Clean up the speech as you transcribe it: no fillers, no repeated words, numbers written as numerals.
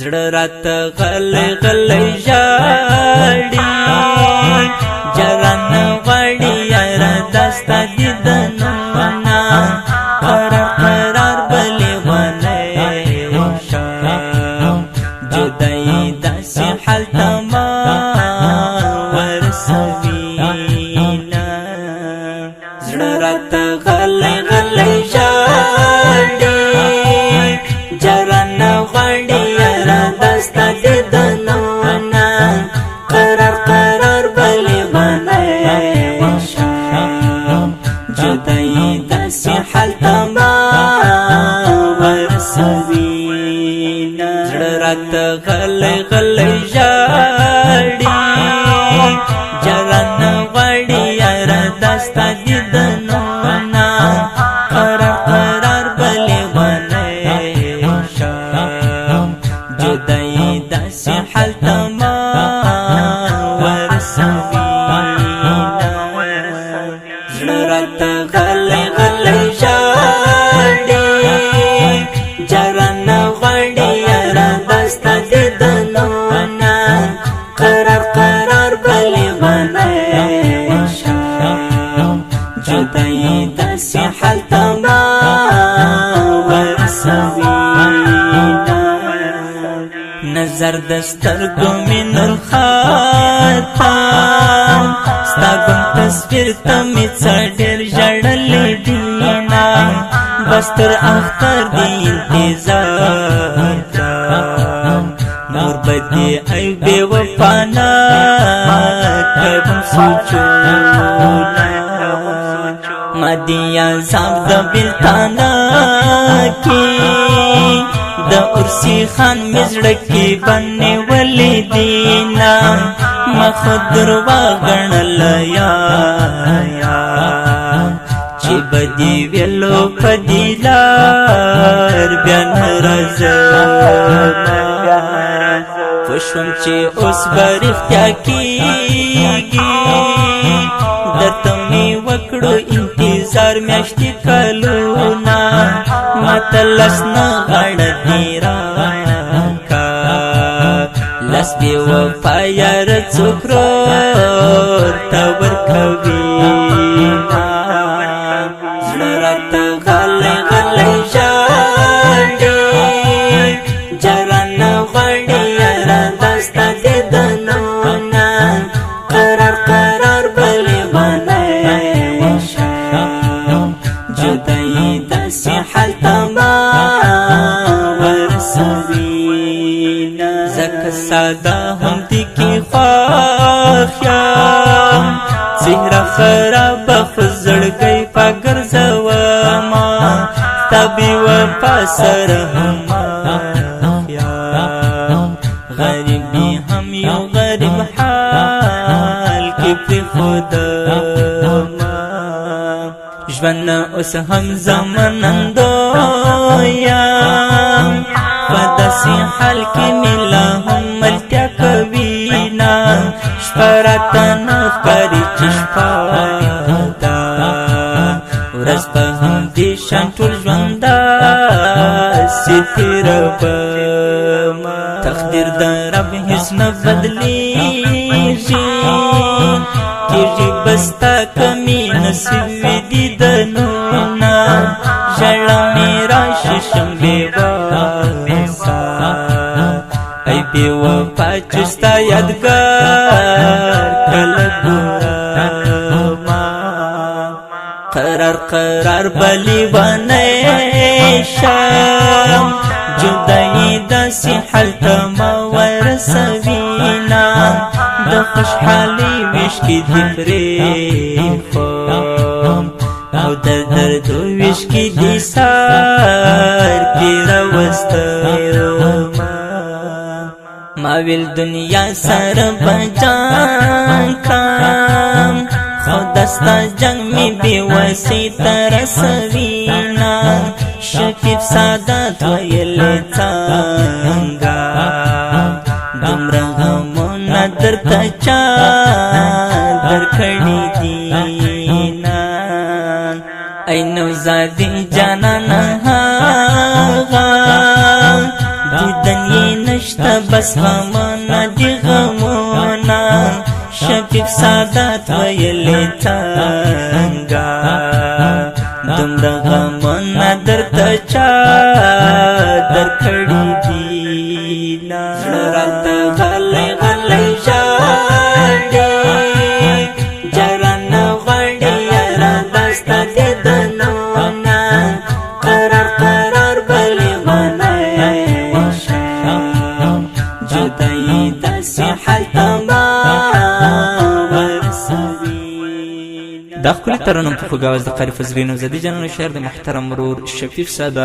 زړه راته غلی غلی ژاړي جرانه غواړي یاره دا ستا دیدنونه قرار قرار به لیونی شم جدایي داسې حال ته ما ورسوینه زړه راته غلی غلی ژاړي جرانه غواړي یاره دا ستا دیدنونه قرار قرار به لیونی شم جدایي داسې حال ته ما ورسوینه زړه راته غلی غلی ژاړي جرانه غواړي یاره دا ستا دیدنونه قرار قرار به لیونی شم جدایي داسې حال ته ما ورسوینه زړه راته غلی غلی ژاړي جرانه غواړي یاره دا ستا دیدنونه قرار قرار به لیونی شم جدایي داسې حال ته ما ورسوینه نظر د سترګو مې نور ختم ستا ګم تصویر ته مې څه ډېر ژړلی دینه بس تر اختر دې انتظار کړم نور به دې ای بې وفا نه کوم سوچونه ما دې عذاب د بېلتانه کې د ارسی خان مې زړه کې بنیولې دینه ما خو درواغ ګڼله چې به دې ویلو په دې لار بیا نه راځمه پوه شوم چې اوس به رښتیا کېږي درته مې وکړو انتظار میاشتې کلونه ماته لس نه غاړه دې راکړه لس بې وفا یاره څوک ورته ورکوینه زړه راته غلی غلی ژاړي جرانه غواړي یاره دا ستا دیدنونه قرار قرار به لیونی شم جدایي داسې حال ته ما ورسوینه ځکه ساده هم دې کې خوښ یم څهره خرابه خو زړګی پاګرځومه ستا بې وفا سره هم غریبي هم یو غریب حال کې پرېښودمه ژوند اوس هم زمنندو یم په داسې حال کې مې لا هم ملتیا کوینه شپه راته نه ښکاري چې شپه ده ورځ به هم دې شان ټول ژوند داسې تېرومه تقدیر د رب هېڅ نه بدلیږي کېږي به ستا کمې نصیب وي دیدنونه ژړه مې راشي شم بې وسه ای بې وفا چې ستا یادګار کله ګورمه قرار قرار به لیونی شم جدایي داسې حال ته ما ورسوینه د خوشحالۍ ویش کې دې پرېښود او د دردو ویش کې دې سار کې راوستمه ما ویل دنیا سره به جنګ کړم خو دستا جنګ مې بې وسې ته رسوینه شکیب سادات ویلې څنګه دومره غمونه درته چا درکړي دینه ای نوزادې جانانه هغه دیدن یې نشته نشتا بس غمونا دی غمونا شفیق سادات ویلی تنگا دمر غمونا در تچا در کڑی دینا زرات غلی غلی جاندی جران غاندی یرا دستا دی دنونا قرار قرار بلی غنیشا جدائی داسی حال تمام ورسوینا. دا خکلی ترانم په خوږ اواز د قاری فضلین او زدی جانانو شعر د محترم ورور شفیق سادات